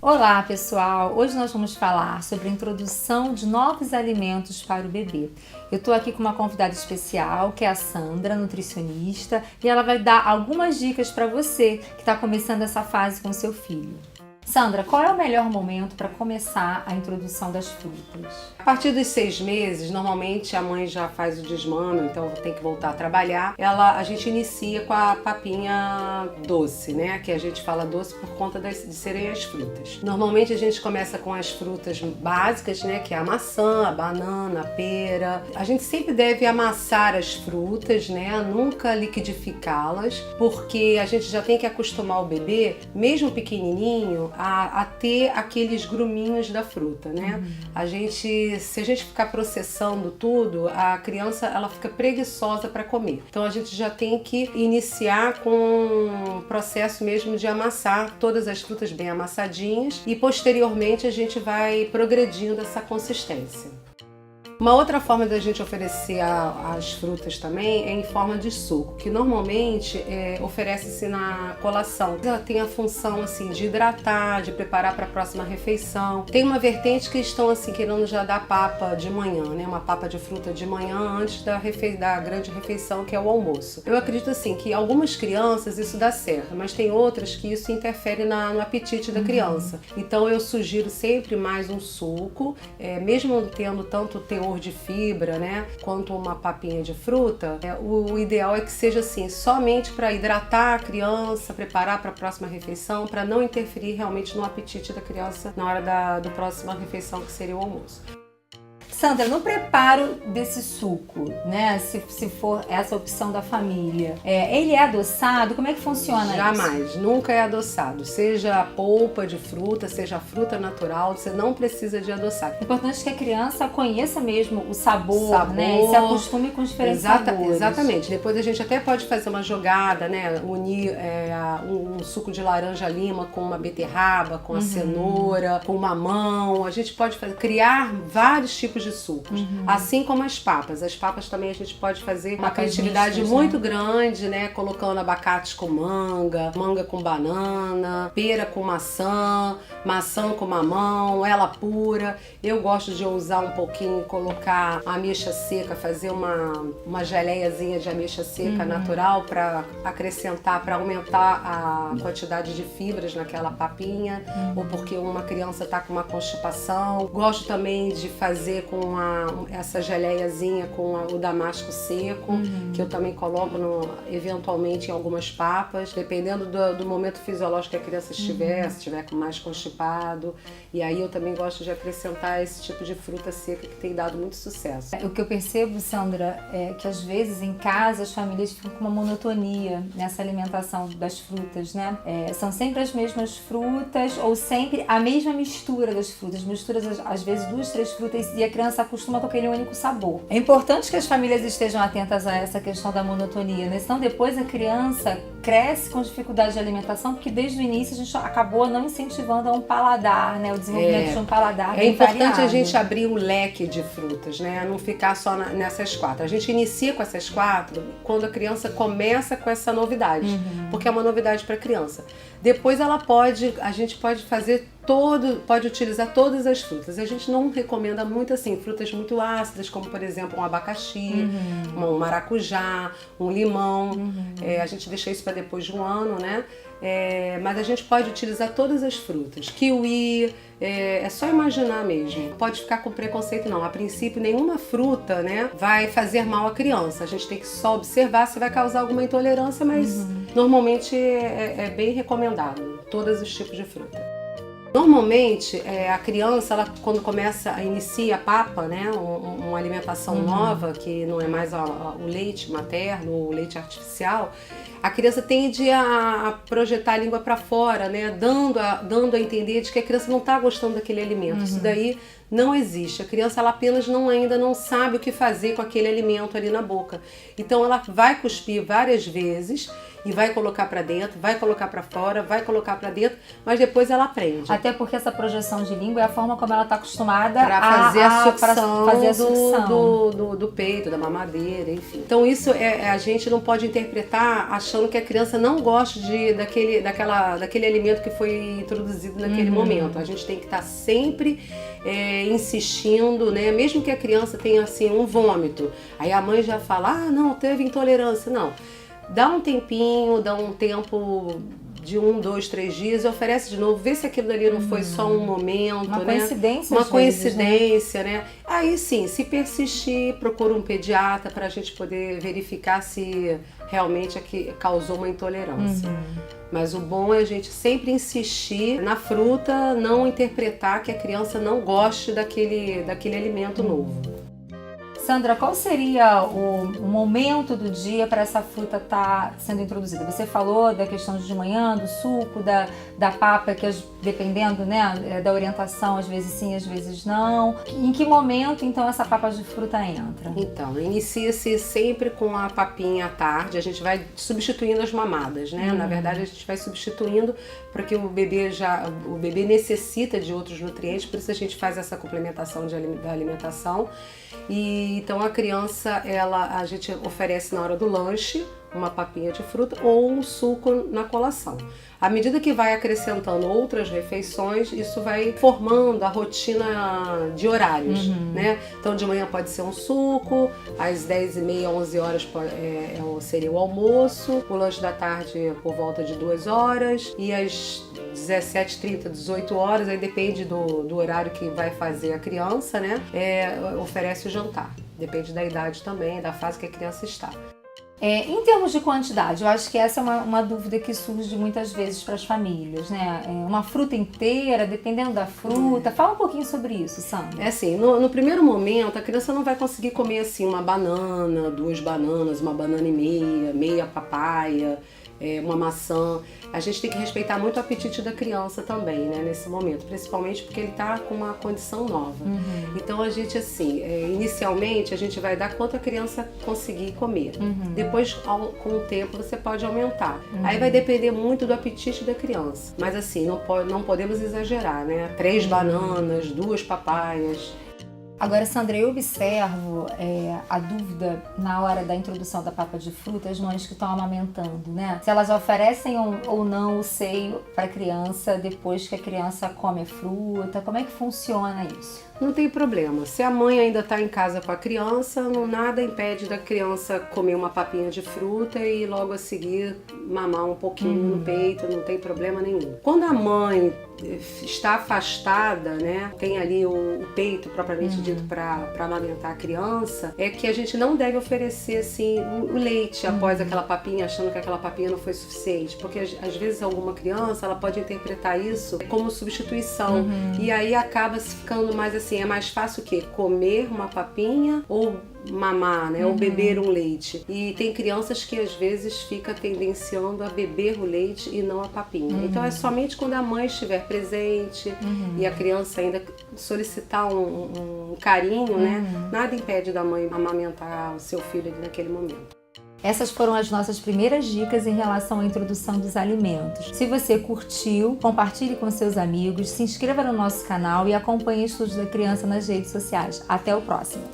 Olá pessoal, hoje nós vamos falar sobre a introdução de novos alimentos para o bebê. Eu estou aqui com uma convidada especial, que é a Sandra, nutricionista, e ela vai dar algumas dicas para você que está começando essa fase com seu filho. Sandra, qual é o melhor momento para começar a introdução das frutas? A partir dos 6 meses, normalmente a mãe já faz o desmame, então tem que voltar a trabalhar. A gente inicia com a papinha doce, né? Que a gente fala doce por conta de serem as frutas. Normalmente a gente começa com as frutas básicas, né? Que é a maçã, a banana, a pera. A gente sempre deve amassar as frutas, né? Nunca liquidificá-las, porque a gente já tem que acostumar o bebê, mesmo pequenininho, a ter aqueles gruminhos da fruta, né? Se a gente ficar processando tudo, a criança ela fica preguiçosa para comer. Então a gente já tem que iniciar com um processo mesmo de amassar todas as frutas bem amassadinhas e posteriormente a gente vai progredindo essa consistência. Uma outra forma da gente oferecer as frutas também é em forma de suco, que normalmente oferece-se na colação. Ela tem a função assim, de hidratar, de preparar para a próxima refeição. Tem uma vertente que estão assim, querendo já dar papa de manhã, né? Uma papa de fruta de manhã antes da grande refeição, que é o almoço. Eu acredito assim que algumas crianças isso dá certo, mas tem outras que isso interfere no apetite da criança. Então eu sugiro sempre mais um suco, mesmo tendo tanto teor de fibra, né, quanto uma papinha de fruta, o ideal é que seja assim, somente para hidratar a criança, preparar para a próxima refeição, para não interferir realmente no apetite da criança na hora da próxima refeição, que seria o almoço. Sandra, no preparo desse suco, né, se for essa opção da família, ele é adoçado? Como é que funciona isso? Jamais, nunca é adoçado. Seja a polpa de fruta, seja a fruta natural, você não precisa de adoçar. É importante que a criança conheça mesmo o sabor, né, e se acostume com os diferentes sabores. Exatamente. Depois a gente até pode fazer uma jogada, né, unir um suco de laranja-lima com uma beterraba, com a cenoura, com mamão. A gente pode criar vários tipos de sucos, assim como as papas. As papas também a gente pode fazer uma criatividade muito grande, né? Colocando abacate com manga, manga com banana, pera com maçã, maçã com mamão, ela pura. Eu gosto de usar um pouquinho, colocar ameixa seca, fazer uma geleiazinha de ameixa seca natural para acrescentar, para aumentar a quantidade de fibras naquela papinha, ou porque uma criança tá com uma constipação. Gosto também de fazer com essa geleiazinha com o damasco seco, que eu também coloco eventualmente em algumas papas, dependendo do momento fisiológico que a criança estiver, se estiver mais constipado. E aí eu também gosto de acrescentar esse tipo de fruta seca que tem dado muito sucesso. O que eu percebo, Sandra, é que às vezes em casa as famílias ficam com uma monotonia nessa alimentação das frutas, né? São sempre as mesmas frutas ou sempre a mesma mistura das frutas. Misturas às vezes 2, 3 frutas e a criança acostuma com aquele único sabor. É importante que as famílias estejam atentas a essa questão da monotonia, né? Senão depois a criança cresce com dificuldade de alimentação, porque desde o início a gente acabou não incentivando a um paladar, né? O desenvolvimento de um paladar bem importante variado. A gente abrir um leque de frutas, né? Não ficar só nessas 4. A gente inicia com essas 4 quando a criança começa com essa novidade, porque é uma novidade para a criança. Depois a gente pode pode utilizar todas as frutas. A gente não recomenda muito assim, frutas muito ácidas, como por exemplo um abacaxi, um maracujá, um limão. A gente deixa isso para depois de um ano, né? Mas a gente pode utilizar todas as frutas. Kiwi, é só imaginar mesmo. Pode ficar com preconceito não. A princípio, nenhuma fruta, né, vai fazer mal à criança. A gente tem que só observar se vai causar alguma intolerância, mas normalmente é bem recomendado todos os tipos de fruta. Normalmente, a criança, quando inicia a papa, né, uma alimentação nova, que não é mais o leite materno, o leite artificial, a criança tende a projetar a língua para fora, né, dando a entender de que a criança não está gostando daquele alimento. Isso daí não existe. A criança ela apenas ainda não sabe o que fazer com aquele alimento ali na boca. Então ela vai cuspir várias vezes e vai colocar para dentro, vai colocar para fora, vai colocar para dentro, mas depois ela aprende. Até porque essa projeção de língua é a forma como ela está acostumada para fazer a sucção do peito, da mamadeira, enfim. Então isso a gente não pode interpretar achando que a criança não gosta daquele alimento que foi introduzido naquele momento. A gente tem que estar sempre insistindo, né? Mesmo que a criança tenha assim um vômito, aí a mãe já fala, não, teve intolerância, não. Dá um tempinho, dá um tempo de 1, 2, 3 dias e oferece de novo, vê se aquilo dali não foi só um momento, uma coincidência, uma coincidência, né? Aí sim, se persistir, procura um pediatra para a gente poder verificar se realmente causou uma intolerância. Mas o bom é a gente sempre insistir na fruta, não interpretar que a criança não goste daquele alimento novo. Sandra, qual seria o momento do dia para essa fruta estar sendo introduzida? Você falou da questão de manhã, do suco, da papa, que dependendo, né, da orientação, às vezes sim, às vezes não. Em que momento, então, essa papa de fruta entra? Então, inicia-se sempre com a papinha à tarde, a gente vai substituindo as mamadas, né? Na verdade, a gente vai substituindo porque o bebê necessita de outros nutrientes, por isso a gente faz essa complementação da alimentação. E então a criança, a gente oferece na hora do lanche uma papinha de fruta ou um suco na colação. À medida que vai acrescentando outras refeições, isso vai formando a rotina de horários, né? Então de manhã pode ser um suco, às 10h30, 11 horas seria o almoço, o lanche da tarde por volta de 2 horas e às 17h30, 18 horas, aí depende do horário que vai fazer a criança, né? Oferece o jantar. Depende da idade também, da fase que a criança está. Em termos de quantidade, eu acho que essa é uma dúvida que surge muitas vezes para as famílias, né? Uma fruta inteira, dependendo da fruta. Fala um pouquinho sobre isso, Sandra. Assim, no primeiro momento, a criança não vai conseguir comer assim uma banana, 2 bananas, uma banana e meia papaya, uma maçã. A gente tem que respeitar muito o apetite da criança também, né, nesse momento, principalmente porque ele está com uma condição nova. Então a gente assim, inicialmente a gente vai dar quanto a criança conseguir comer. Depois, com o tempo, você pode aumentar. Aí vai depender muito do apetite da criança. Mas assim, não podemos exagerar, né? 3 bananas, 2 papaias. Agora, Sandra, eu observo a dúvida na hora da introdução da papa de fruta, as mães que estão amamentando, né? Se elas oferecem ou não o seio para a criança depois que a criança come a fruta, como é que funciona isso? Não tem problema. Se a mãe ainda está em casa com a criança, nada impede da criança comer uma papinha de fruta e logo a seguir mamar um pouquinho no peito, não tem problema nenhum. Quando a mãe está afastada, né, tem ali o peito propriamente dito para amamentar a criança, é que a gente não deve oferecer assim o leite após aquela papinha, achando que aquela papinha não foi suficiente, porque às vezes alguma criança ela pode interpretar isso como substituição e aí acaba ficando mais assim, é mais fácil o quê? Comer uma papinha ou mamar, né? Ou beber um leite. E tem crianças que às vezes fica tendenciando a beber o leite e não a papinha. Então é somente quando a mãe estiver presente e a criança ainda solicitar um carinho, né? Nada impede da mãe amamentar o seu filho ali naquele momento. Essas foram as nossas primeiras dicas em relação à introdução dos alimentos. Se você curtiu, compartilhe com seus amigos, se inscreva no nosso canal e acompanhe Estudos da Criança nas redes sociais. Até o próximo!